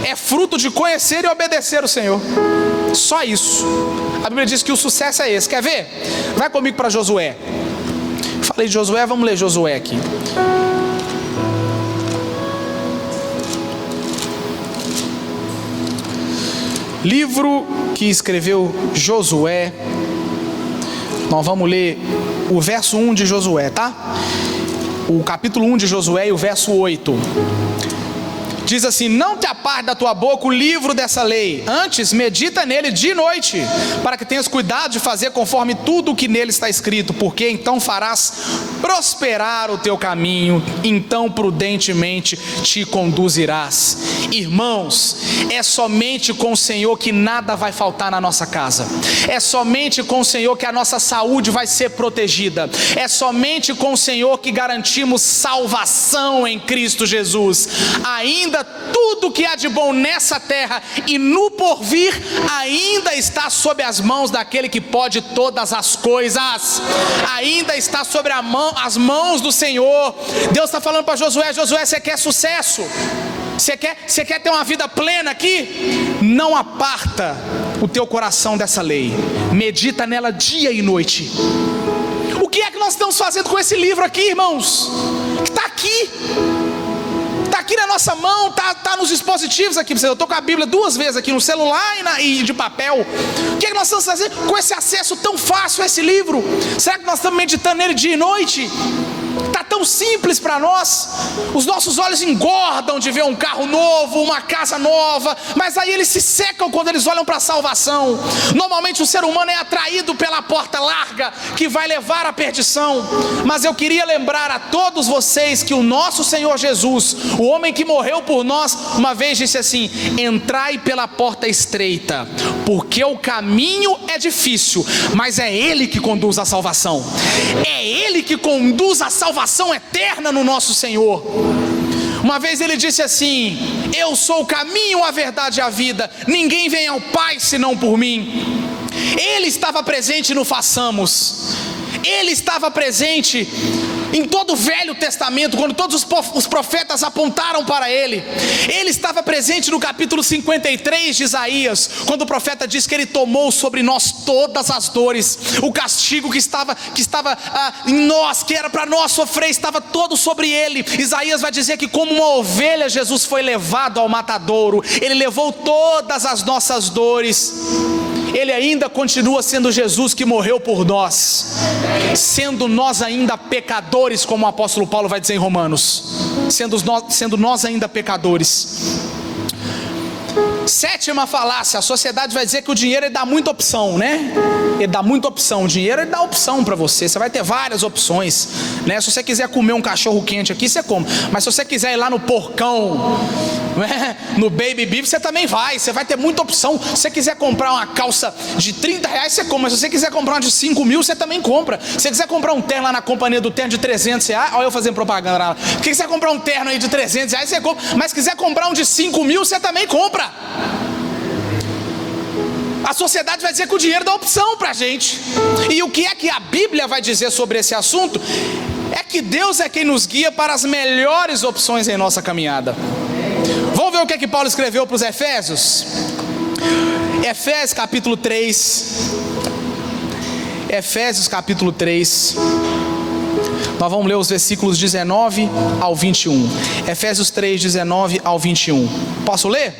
é fruto de conhecer e obedecer o Senhor. Só isso. A Bíblia diz que o sucesso é esse. Quer ver? Vai comigo para Josué. Falei de Josué, vamos ler Josué aqui. Livro que escreveu Josué. Nós vamos ler o verso 1 de Josué, tá? O capítulo 1 de Josué e o verso 8. Diz assim: não te aparte da tua boca o livro dessa lei, antes medita nele dia e noite, para que tenhas cuidado de fazer conforme tudo o que nele está escrito, porque então farás prosperar o teu caminho, então prudentemente te conduzirás. Irmãos, é somente com o Senhor que nada vai faltar na nossa casa, é somente com o Senhor que a nossa saúde vai ser protegida, é somente com o Senhor que garantimos salvação em Cristo Jesus. Ainda tudo que há de bom nessa terra e no porvir ainda está sob as mãos daquele que pode todas as coisas, ainda está sobre as mãos do Senhor. Deus está falando para Josué: Josué, você quer sucesso? Você quer ter uma vida plena aqui? Não aparta o teu coração dessa lei, medita nela dia e noite. O que é que nós estamos fazendo com esse livro aqui, irmãos? Que está aqui. Está aqui na nossa mão, está nos dispositivos aqui. Eu estou com a Bíblia 2 vezes aqui no celular e de papel. O que é que nós estamos fazendo com esse acesso tão fácil a esse livro? Será que nós estamos meditando nele dia e noite? Está tão simples para nós. Os nossos olhos engordam de ver um carro novo, uma casa nova, mas aí eles se secam quando eles olham para a salvação. Normalmente o ser humano é atraído pela porta larga que vai levar à perdição. Mas eu queria lembrar a todos vocês que o nosso Senhor Jesus, o homem que morreu por nós, uma vez disse assim: entrai pela porta estreita, porque o caminho é difícil, mas é Ele que conduz à salvação. É Ele que conduz a salvação eterna no nosso Senhor. Uma vez ele disse assim: eu sou o caminho, a verdade e a vida, ninguém vem ao Pai senão por mim. Ele estava presente no façamos, Ele estava presente em todo o Velho Testamento, quando todos os profetas apontaram para Ele. Ele estava presente no capítulo 53 de Isaías, quando o profeta diz que Ele tomou sobre nós todas as dores. O castigo que estava em nós, que era para nós sofrer, estava todo sobre Ele. Isaías vai dizer que como uma ovelha Jesus foi levado ao matadouro. Ele levou todas as nossas dores. Ele ainda continua sendo Jesus que morreu por nós, sendo nós ainda pecadores, como o apóstolo Paulo vai dizer em Romanos, sendo nós ainda pecadores. Sétima falácia: a sociedade vai dizer que o dinheiro ele dá muita opção, né? Ele dá muita opção. O dinheiro ele dá opção para você. Você vai ter várias opções, né? Se você quiser comer um cachorro quente aqui, você come. Mas se você quiser ir lá no Porcão, né? No Baby Beef, você também vai. Você vai ter muita opção. Se você quiser comprar uma calça de R$30, você compra. Mas se você quiser comprar uma de 5 mil, você também compra. Se você quiser comprar um terno lá na companhia do terno de R$300, olha eu fazendo propaganda lá. Se você quiser comprar um terno aí de R$300, você compra. Mas se quiser comprar um de 5 mil, você também compra. A sociedade vai dizer que o dinheiro dá opção para a gente. E o que é que a Bíblia vai dizer sobre esse assunto? É que Deus é quem nos guia para as melhores opções em nossa caminhada. Vamos ver o que é que Paulo escreveu para os Efésios? Efésios capítulo 3. Efésios capítulo 3. Nós vamos ler os versículos 19 ao 21. Efésios 3, 19 ao 21. Posso ler?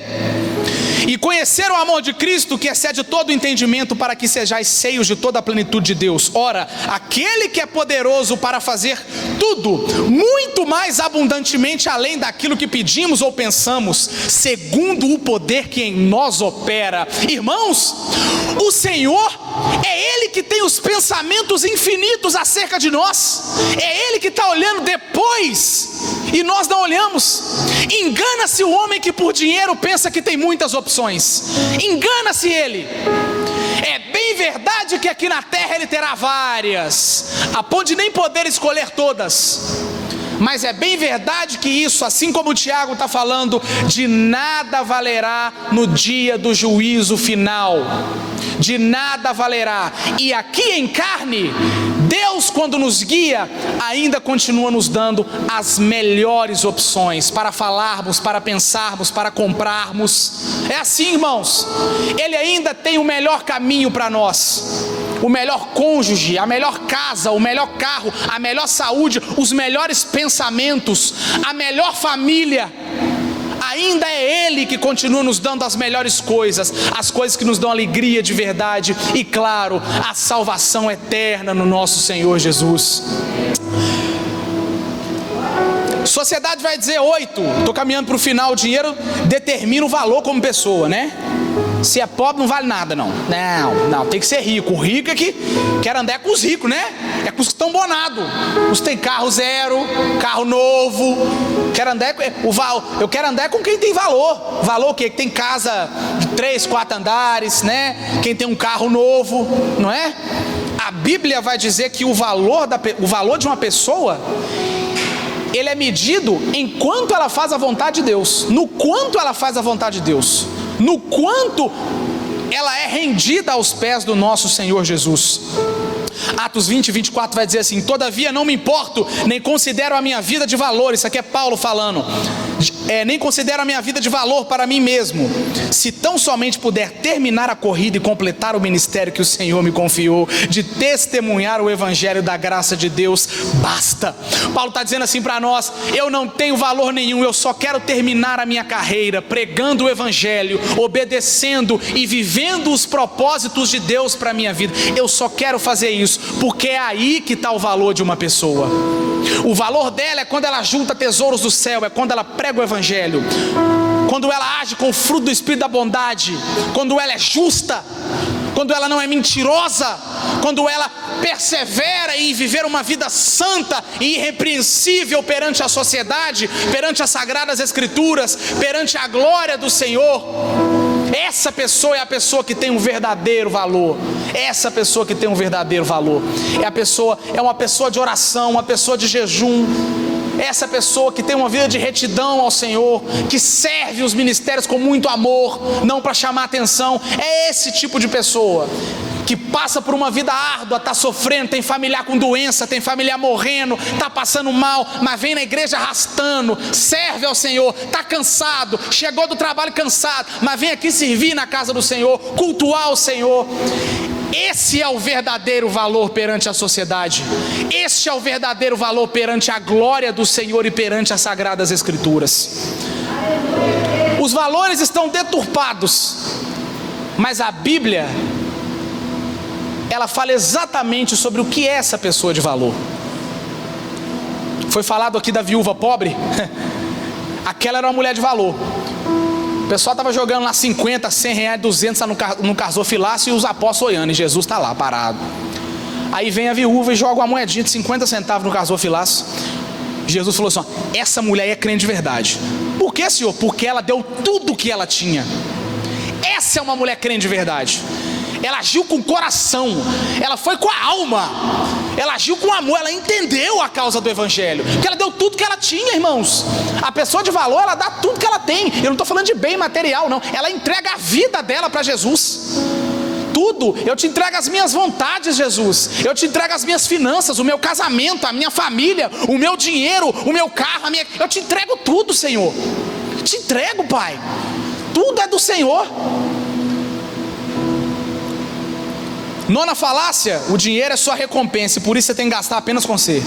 E conhecer o amor de Cristo, que excede todo o entendimento, para que sejais cheios de toda a plenitude de Deus. Ora, aquele que é poderoso para fazer tudo, muito mais abundantemente além daquilo que pedimos ou pensamos, segundo o poder que em nós opera. Irmãos, o Senhor é Ele que tem os pensamentos infinitos acerca de nós. É Ele que está olhando depois e nós não olhamos. Engana-se o homem que por dinheiro pensa que tem muitas opções. Engana-se ele. É bem verdade que aqui na terra ele terá várias, a ponto de nem poder escolher todas. Mas é bem verdade que isso, assim como o Tiago está falando, de nada valerá no dia do juízo final. De nada valerá. E aqui em carne, Deus, quando nos guia, ainda continua nos dando as melhores opções para falarmos, para pensarmos, para comprarmos. É assim, irmãos. Ele ainda tem o melhor caminho para nós. O melhor cônjuge, a melhor casa, o melhor carro, a melhor saúde, os melhores pensamentos, a melhor família. ainda é Ele que continua nos dando as melhores coisas, as coisas que nos dão alegria de verdade e, claro, a salvação eterna no nosso Senhor Jesus. Sociedade vai dizer 8, estou caminhando para o final, o dinheiro determina o valor como pessoa, né? Se é pobre não vale nada, não, tem que ser rico. O rico é que quer andar com os ricos, né? É com os que estão bonados, os que tem carro zero, carro novo. Eu quero andar com quem tem valor. Valor o quê? Que tem casa de 3, 4 andares, né? Quem tem um carro novo, não é? A Bíblia vai dizer que o valor de uma pessoa, ele é medido enquanto ela faz a vontade de Deus, no quanto ela faz a vontade de Deus, no quanto ela é rendida aos pés do nosso Senhor Jesus. Atos 20, 24 vai dizer assim: todavia não me importo, nem considero a minha vida de valor. Isso aqui é Paulo falando. Nem considero a minha vida de valor para mim mesmo, se tão somente puder terminar a corrida e completar o ministério que o Senhor me confiou, de testemunhar o evangelho da graça de Deus, basta. Paulo está dizendo assim para nós: eu não tenho valor nenhum, eu só quero terminar a minha carreira pregando o evangelho, obedecendo e vivendo os propósitos de Deus para a minha vida. Eu só quero fazer isso, porque é aí que está o valor de uma pessoa. O valor dela é quando ela junta tesouros do céu, é quando ela prega o evangelho, quando ela age com o fruto do Espírito da bondade, quando ela é justa, quando ela não é mentirosa, quando ela persevera em viver uma vida santa e irrepreensível perante a sociedade, perante as sagradas escrituras, perante a glória do Senhor. Essa pessoa é a pessoa que tem um verdadeiro valor. Essa pessoa que tem um verdadeiro valor é uma pessoa de oração, uma pessoa de jejum. Essa pessoa que tem uma vida de retidão ao Senhor, que serve os ministérios com muito amor, não para chamar atenção. É esse tipo de pessoa que passa por uma vida árdua, está sofrendo, tem familiar com doença, tem familiar morrendo, está passando mal, mas vem na igreja arrastando, serve ao Senhor, está cansado, chegou do trabalho cansado, mas vem aqui servir na casa do Senhor, cultuar o Senhor. Esse é o verdadeiro valor perante a sociedade. Este é o verdadeiro valor perante a glória do Senhor e perante as sagradas escrituras. Os valores estão deturpados, mas a Bíblia, ela fala exatamente sobre o que é essa pessoa de valor. Foi falado aqui da viúva pobre. Aquela era uma mulher de valor. O pessoal estava jogando lá 50, 100 reais, 200 no gasofilácio, e os apóstolos olhando, e Jesus está lá parado. Aí vem a viúva e joga uma moedinha de 50 centavos no gasofilácio. Jesus falou assim: ó, essa mulher é crente de verdade. Por que, Senhor? Porque ela deu tudo o que ela tinha. Essa é uma mulher crente de verdade. Ela agiu com o coração, ela foi com a alma, ela agiu com amor, ela entendeu a causa do evangelho, porque ela deu tudo que ela tinha, irmãos. A pessoa de valor, ela dá tudo que ela tem. Eu não estou falando de bem material, não. Ela entrega a vida dela para Jesus. Tudo. Eu te entrego as minhas vontades, Jesus. Eu te entrego as minhas finanças, o meu casamento, a minha família, o meu dinheiro, o meu carro, eu te entrego tudo, Senhor. Te entrego, Pai. Tudo é do Senhor. Nona falácia: o dinheiro é sua recompensa, e por isso você tem que gastar apenas com você.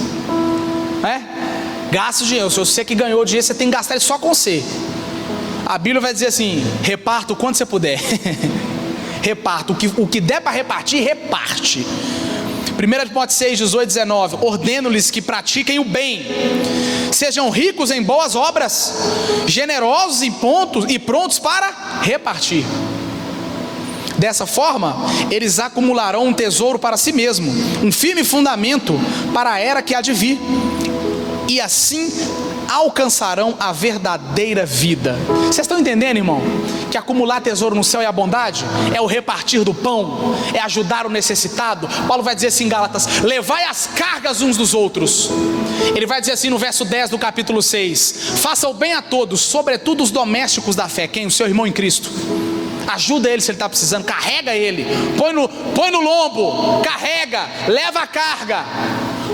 Gasta o dinheiro. Se você que ganhou o dinheiro, você tem que gastar ele só com você. A Bíblia vai dizer assim: reparta o quanto você puder. Reparta o que der para repartir, reparte. 1 Timóteo 6, 18, 19: ordeno-lhes que pratiquem o bem, sejam ricos em boas obras, generosos e prontos para repartir. Dessa forma, eles acumularão um tesouro para si mesmo, um firme fundamento para a era que há de vir, e assim alcançarão a verdadeira vida. Vocês estão entendendo, irmão? Que acumular tesouro no céu é a bondade, é o repartir do pão, é ajudar o necessitado. Paulo vai dizer assim em Gálatas: levai as cargas uns dos outros. Ele vai dizer assim no verso 10 do capítulo 6: faça o bem a todos, sobretudo os domésticos da fé. Quem? O seu irmão em Cristo. Ajuda ele se ele está precisando, carrega ele, põe no lombo, carrega, leva a carga.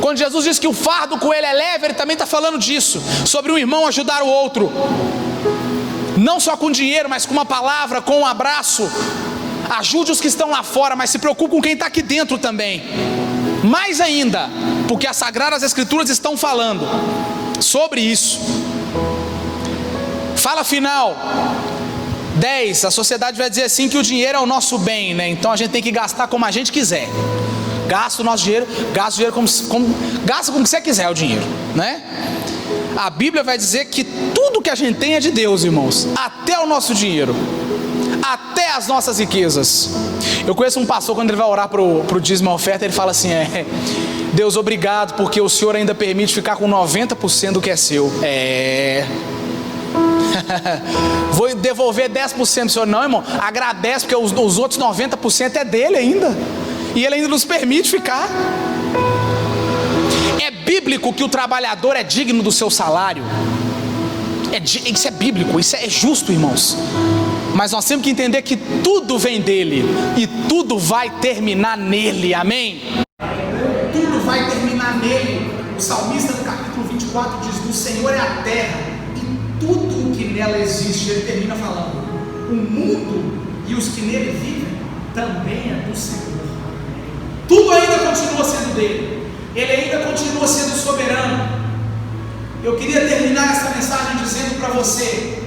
Quando Jesus diz que o fardo com ele é leve, ele também está falando disso, sobre um irmão ajudar o outro, não só com dinheiro, mas com uma palavra, com um abraço. Ajude os que estão lá fora, mas se preocupe com quem está aqui dentro também. Mais ainda, porque as Sagradas Escrituras estão falando sobre isso. Fala final. 10, a sociedade vai dizer assim que o dinheiro é o nosso bem, né? Então a gente tem que gastar como a gente quiser. Gasta o nosso dinheiro, gasta o dinheiro gasta como você quiser o dinheiro, né? A Bíblia vai dizer que tudo que a gente tem é de Deus, irmãos. Até o nosso dinheiro, até as nossas riquezas. Eu conheço um pastor, quando ele vai orar pro dízimo e oferta, ele fala assim: Deus, obrigado, porque o Senhor ainda permite ficar com 90% do que é seu. Vou devolver 10% pro Senhor. Não, irmão, agradece, porque os outros 90% é dele ainda, e ele ainda nos permite ficar. É bíblico que o trabalhador é digno do seu salário. Isso é bíblico, isso é justo, irmãos. Mas nós temos que entender que tudo vem dele e tudo vai terminar nele, amém? Tudo vai terminar nele. O salmista no capítulo 24 diz: do Senhor é a terra e tudo o que nela existe. Ele termina falando: o mundo e os que nele vivem também é do Senhor. Tudo ainda continua sendo dele, ele ainda continua sendo soberano. Eu queria terminar essa mensagem dizendo para você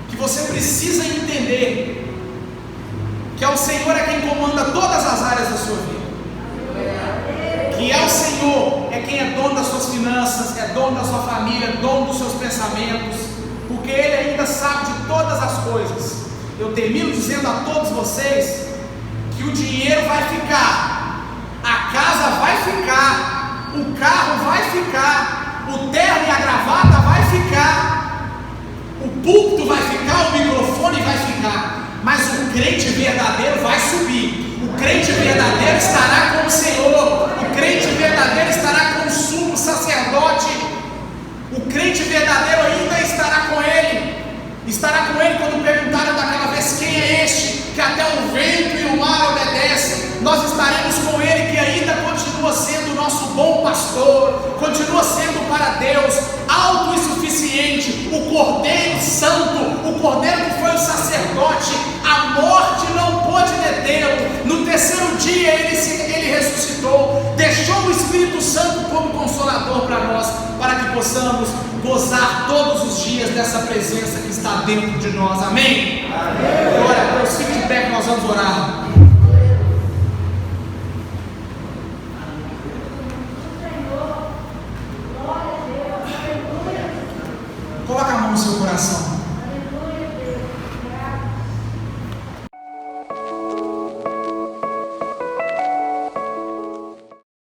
que você precisa entender que é o Senhor é quem comanda todas as áreas da sua vida, que é o Senhor é quem é dono das suas finanças, é dono da sua família, é dono dos seus pensamentos, porque Ele ainda sabe de todas as coisas. Eu termino dizendo a todos vocês que o dinheiro vai ficar, a casa vai ficar, o carro vai ficar, o terno e a gravata vai ficar, o púlpito vai ficar, o microfone vai ficar, mas o crente verdadeiro vai subir. O crente verdadeiro estará com o Senhor, o crente verdadeiro estará com o sumo sacerdote, o crente verdadeiro ainda estará com Ele quando perguntaram daquela vez: quem é este que até o vento e o mar obedecem? Nós estaremos com Ele, que ainda continua sendo o nosso bom pastor, continua sendo para Deus alto e suficiente, o Cordeiro Santo, o Cordeiro que foi o sacerdote. A morte não pôde detê-lo. No terceiro dia ele ressuscitou, deixou o Espírito Santo como consolador para nós, para que possamos gozar todos os dias dessa presença que está dentro de nós, amém? Amém. Glória a Deus, fique de pé que nós vamos orar.